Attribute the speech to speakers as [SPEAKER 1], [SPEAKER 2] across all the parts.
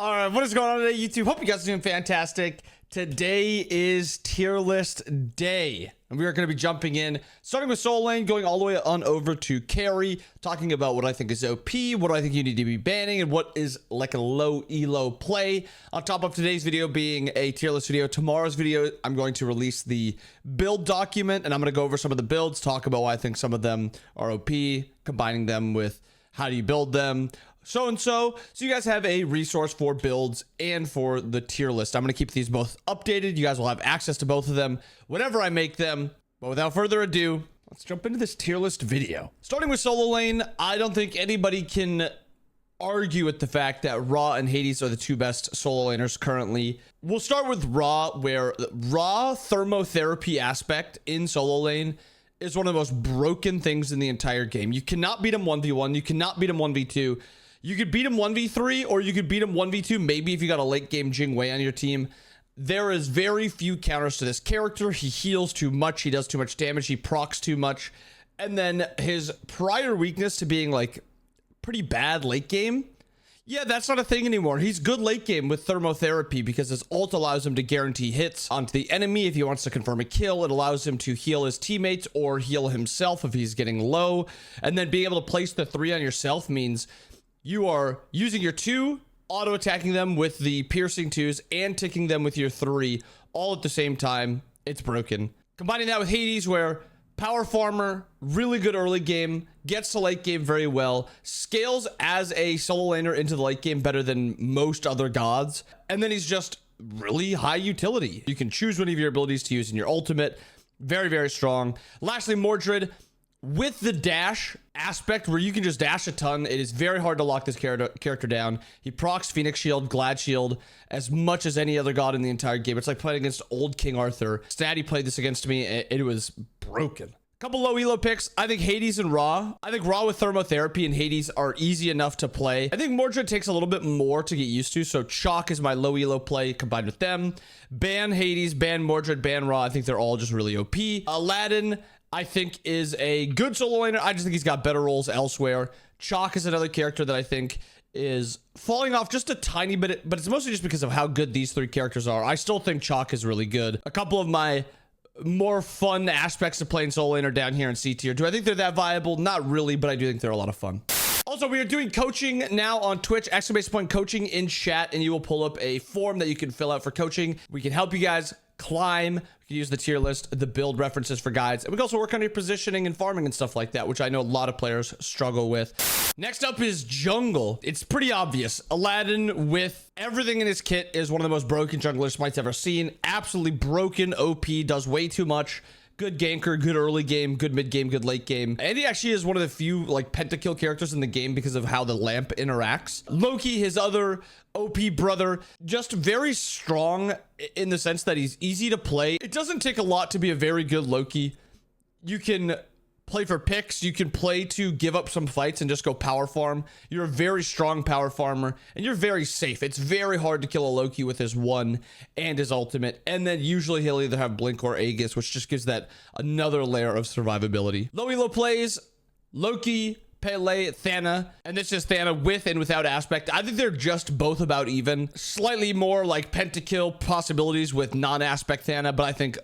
[SPEAKER 1] All right, what is going on today, YouTube? Hope you guys are doing fantastic. Today is tier list day, and we are going to be jumping in, starting with Soul Lane, going all the way on over to carry, talking about what I think is OP, what do I think you need to be banning, and what is like a low elo play. On top of today's video being a tier list video, tomorrow's video, I'm going to release the build document, and I'm going to go over some of the builds, talk about why I think some of them are OP, combining them with how do you build them, so you guys have a resource for builds and for the tier list. I'm going to keep these both updated. You guys will have access to both of them whenever I make them. But without further ado, let's jump into this tier list video. Starting with solo lane, I don't think anybody can argue with the fact that Ra and Hades are the two best solo laners currently. We'll start with Ra, where Ra thermotherapy aspect in solo lane is one of the most broken things in the entire game. You cannot beat him 1v1. You cannot beat him 1v2. You could beat him 1v3, or you could beat him 1v2, maybe if you got a late game Jing Wei on your team. There is very few counters to this character. He heals too much. He does too much damage. He procs too much. And then his prior weakness to being like pretty bad late game, yeah, that's not a thing anymore. He's good late game with thermotherapy because his ult allows him to guarantee hits onto the enemy if he wants to confirm a kill. It allows him to heal his teammates or heal himself if he's getting low. And then being able to place the 3 on yourself means you are using your 2, auto attacking them with the piercing 2s, and ticking them with your 3 all at the same time. It's broken. Combining that with Hades, where power farmer, really good early game, gets to late game very well, scales as a solo laner into the late game better than most other gods, and then he's just really high utility. You can choose one of your abilities to use in your ultimate. Very, very strong. Lastly, Mordred. With the dash aspect where you can just dash a ton, it is very hard to lock this character down. He procs Phoenix Shield, Glad Shield as much as any other god in the entire game. It's like playing against old King Arthur. Statty played this against me. It was broken. Couple low elo picks. I think Hades and Ra. I think Ra with thermotherapy and Hades are easy enough to play. I think Mordred takes a little bit more to get used to, so Chalk is my low elo play combined with them. Ban Hades, ban Mordred, ban Ra. I think they're all just really OP. Aladdin, I think, is a good solo laner. I just think he's got better roles elsewhere. Chalk is another character that I think is falling off just a tiny bit, but it's mostly just because of how good these 3 characters are. I still think Chalk is really good. A couple of my more fun aspects of playing solo laner down here in C tier. Do I think they're that viable? Not really, but I do think they're a lot of fun. Also, we are doing coaching now on Twitch, !coaching in chat, and you will pull up a form that you can fill out for coaching. We can help you guys climb. We can use the tier list, the build references for guides, and we can also work on your positioning and farming and stuff like that, which I know a lot of players struggle with. Next up is jungle. It's pretty obvious. Aladdin with everything in his kit is one of the most broken junglers SMITE's ever seen. Absolutely broken. OP, does way too much. Good ganker, good early game, good mid game, good late game. And he actually is one of the few like pentakill characters in the game because of how the lamp interacts. Loki, his other OP brother, just very strong in the sense that he's easy to play. It doesn't take a lot to be a very good Loki. You can play for picks, you can play to give up some fights and just go power farm. You're a very strong power farmer and you're very safe. It's very hard to kill a Loki with his 1 and his ultimate, and then usually he'll either have blink or Aegis, which just gives that another layer of survivability. Low elo plays, Loki, Pele, Thana, and this is Thana with and without aspect. I think they're just both about even. Slightly more like pentakill possibilities with non-aspect Thana, but I think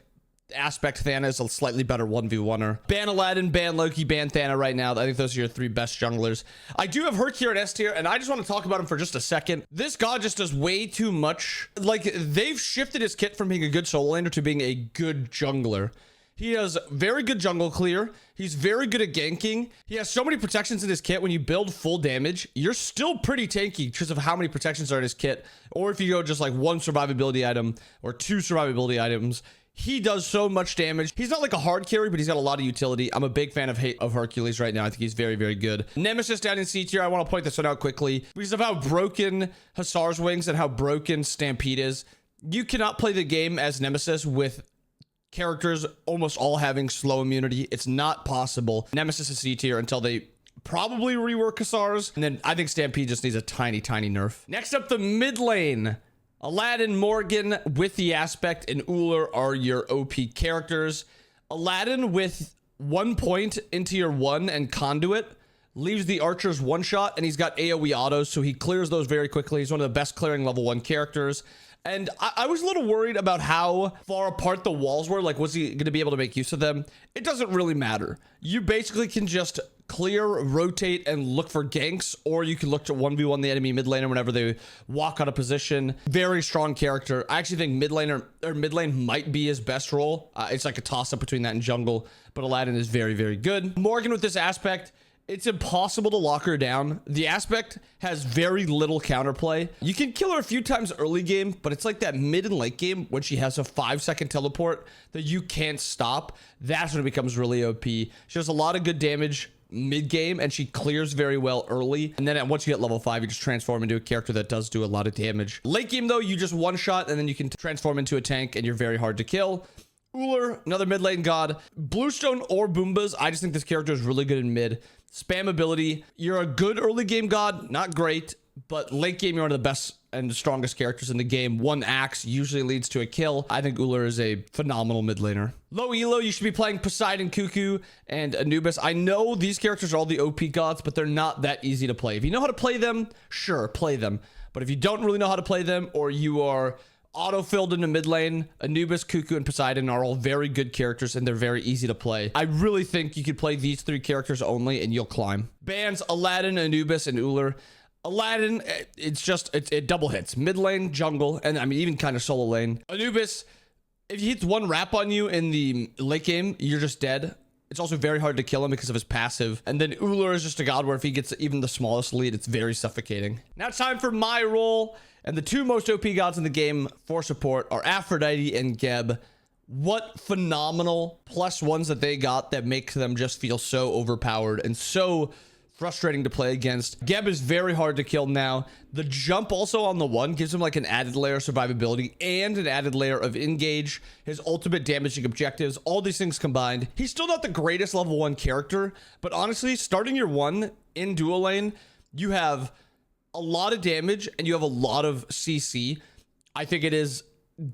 [SPEAKER 1] aspect Thana is a slightly better 1v1er. Ban Aladdin, ban Loki, ban Thana right now. I think those are your 3 best junglers. I do have Herc here in S tier, and I just want to talk about him for just a second. This god just does way too much. Like, they've shifted his kit from being a good solo laner to being a good jungler. He has very good jungle clear. He's very good at ganking. He has so many protections in his kit. When you build full damage, you're still pretty tanky because of how many protections are in his kit. Or if you go just like 1 survivability item or 2 survivability items, he does so much damage. He's not like a hard carry, but he's got a lot of utility. I'm a big fan of Hercules right now. I think he's very, very good. Nemesis down in C tier. I want to point this one out quickly because of how broken Hussar's Wings and how broken Stampede is. You cannot play the game as Nemesis with characters almost all having slow immunity. It's not possible. Nemesis is C tier until they probably rework Hussar's, and then I think Stampede just needs a tiny, tiny nerf. Next up, the mid lane. Aladdin, Morgan with the aspect, and Uller are your OP characters. Aladdin with 1 point into your 1 and conduit leaves the archers one shot, and he's got AoE autos, so he clears those very quickly. He's one of the best clearing level 1 characters. And I was a little worried about how far apart the walls were. Like, was he going to be able to make use of them? It doesn't really matter. You basically can just clear, rotate, and look for ganks, or you can look to 1v1 the enemy mid laner whenever they walk out of position. Very strong character. I actually think mid lane might be his best role. It's like a toss-up between that and jungle, but Aladdin is very, very good. Morgan with this aspect, it's impossible to lock her down. The aspect has very little counterplay. You can kill her a few times early game, but it's like that mid and late game when she has a 5-second teleport that you can't stop. That's when it becomes really OP. She does a lot of good damage mid game, and she clears very well early. And then once you get level 5, you just transform into a character that does do a lot of damage. Late game though, you just one shot, and then you can transform into a tank, and you're very hard to kill. Ullr, another mid lane god. Bluestone or Boombas, I just think this character is really good in mid. Spam ability, you're a good early game god, not great, but late game, you're one of the best and strongest characters in the game. One axe usually leads to a kill. I think Ullr is a phenomenal mid laner. Low elo, you should be playing Poseidon, Cuckoo, and Anubis. I know these characters are all the OP gods, but they're not that easy to play. If you know how to play them, sure, play them. But if you don't really know how to play them, or you are auto-filled into mid lane, Anubis, Cuckoo, and Poseidon are all very good characters, and they're very easy to play. I really think you could play these 3 characters only, and you'll climb. Bans, Aladdin, Anubis, and Ullr. Aladdin, it double hits. Mid lane, jungle, and I mean, even kind of solo lane. Anubis, if he hits one wrap on you in the late game, you're just dead. It's also very hard to kill him because of his passive. And then Ullr is just a god where if he gets even the smallest lead, it's very suffocating. Now it's time for my role. And the 2 most OP gods in the game for support are Aphrodite and Geb. What phenomenal +1s that they got that makes them just feel so overpowered and so frustrating to play against. Geb is very hard to kill now. The jump also on the 1 gives him like an added layer of survivability and an added layer of engage. His ultimate damaging objectives, all these things combined. He's still not the greatest level 1 character, but honestly, starting your 1 in dual lane, you have a lot of damage and you have a lot of CC. I think it is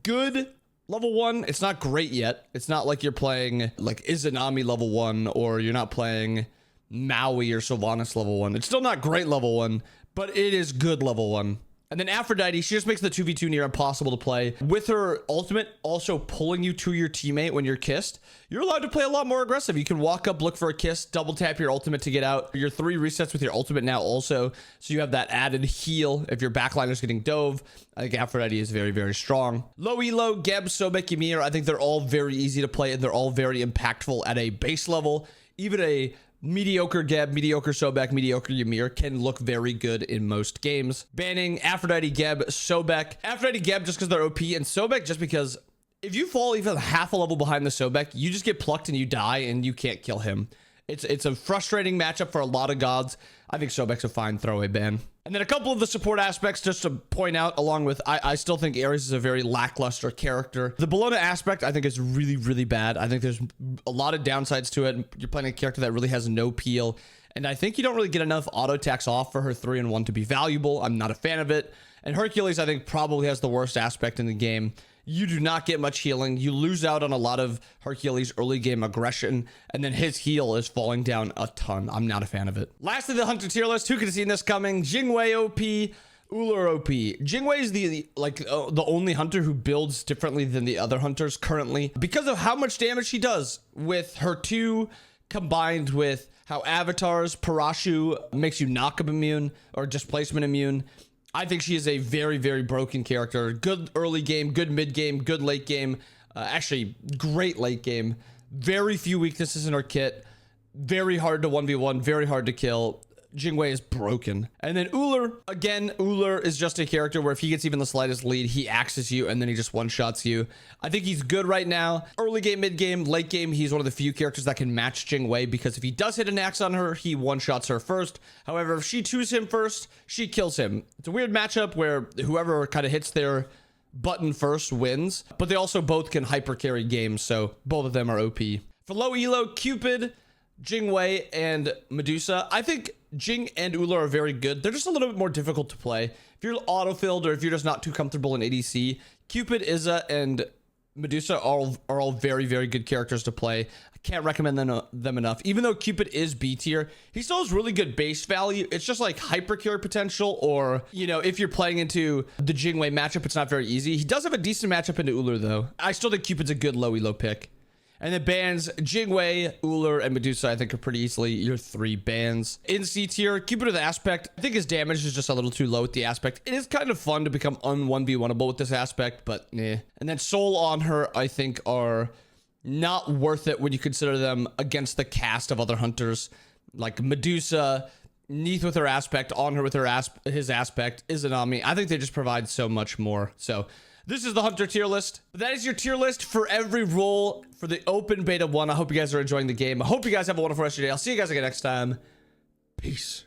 [SPEAKER 1] good level 1. It's not great yet. It's not like you're playing like Izanami level 1, or you're not playing Maui or Sylvanas level 1. It's still not great level 1, but it is good level 1. And then Aphrodite, she just makes the 2v2 near impossible to play. With her ultimate also pulling you to your teammate when you're kissed, you're allowed to play a lot more aggressive. You can walk up, look for a kiss, double tap your ultimate to get out. Your 3 resets with your ultimate now also, so you have that added heal if your backliner's getting dove. I think Aphrodite is very, very strong. Low elo, Geb, Sobek, Ymir, I think they're all very easy to play, and they're all very impactful at a base level. Even a mediocre Geb, mediocre Sobek, mediocre Ymir can look very good in most games. Banning Aphrodite, Geb, Sobek. Aphrodite, Geb just because they're OP, and Sobek just because if you fall even half a level behind the Sobek, you just get plucked and you die and you can't kill him. It's a frustrating matchup for a lot of gods. I think Sobek's a fine throwaway ban. And then a couple of the support aspects just to point out, along with, I still think Ares is a very lackluster character. The Bellona aspect, I think, is really, really bad. I think there's a lot of downsides to it. You're playing a character that really has no peel. And I think you don't really get enough auto attacks off for her 3-in-1 to be valuable. I'm not a fan of it. And Hercules, I think, probably has the worst aspect in the game. You do not get much healing. You lose out on a lot of Hercules early game aggression, and then his heal is falling down a ton. I'm not a fan of it. Lastly, the Hunter tier list. Who could have seen this coming? Jingwei OP, Ullr OP. Jingwei is the only hunter who builds differently than the other hunters currently because of how much damage she does with her 2 combined with how avatars Parashu makes you knock-up immune or displacement immune. I think she is a very, very broken character. Good early game, good mid game, good late game. Actually, great late game. Very few weaknesses in her kit. Very hard to 1v1, very hard to kill. Jingwei is broken. And then Ullr, again, Ullr is just a character where if he gets even the slightest lead, he axes you and then he just one-shots you. I think he's good right now. Early game, mid game, late game, he's one of the few characters that can match Jingwei because if he does hit an axe on her, he one-shots her first. However, if she chooses him first, she kills him. It's a weird matchup where whoever kind of hits their button first wins, but they also both can hyper carry games, so both of them are OP. For low elo, Cupid, Jingwei, and Medusa. I think Jing and Ullr are very good. They're just a little bit more difficult to play. If you're auto-filled or if you're just not too comfortable in ADC, Cupid, Izza, and Medusa are all very, very good characters to play. I can't recommend them enough. Even though Cupid is B tier, he still has really good base value. It's just like hyper carry potential, or, you know, if you're playing into the Jingwei matchup, it's not very easy. He does have a decent matchup into Ullr though. I still think Cupid's a good low elo pick. And the bans, Jingwei, Ullr, and Medusa, I think are pretty easily your 3 bans. In C tier, Cupid with Aspect. I think his damage is just a little too low with the Aspect. It is kind of fun to become un-1v1able with this Aspect, but nah. And then Soul on her, I think, are not worth it when you consider them against the cast of other hunters. Like Medusa, Neith with her Aspect, on her with her his Aspect, Izanami. I think they just provide so much more. So this is the Hunter tier list. That is your tier list for every role for the open beta 1. I hope you guys are enjoying the game. I hope you guys have a wonderful rest of your day. I'll see you guys again next time. Peace.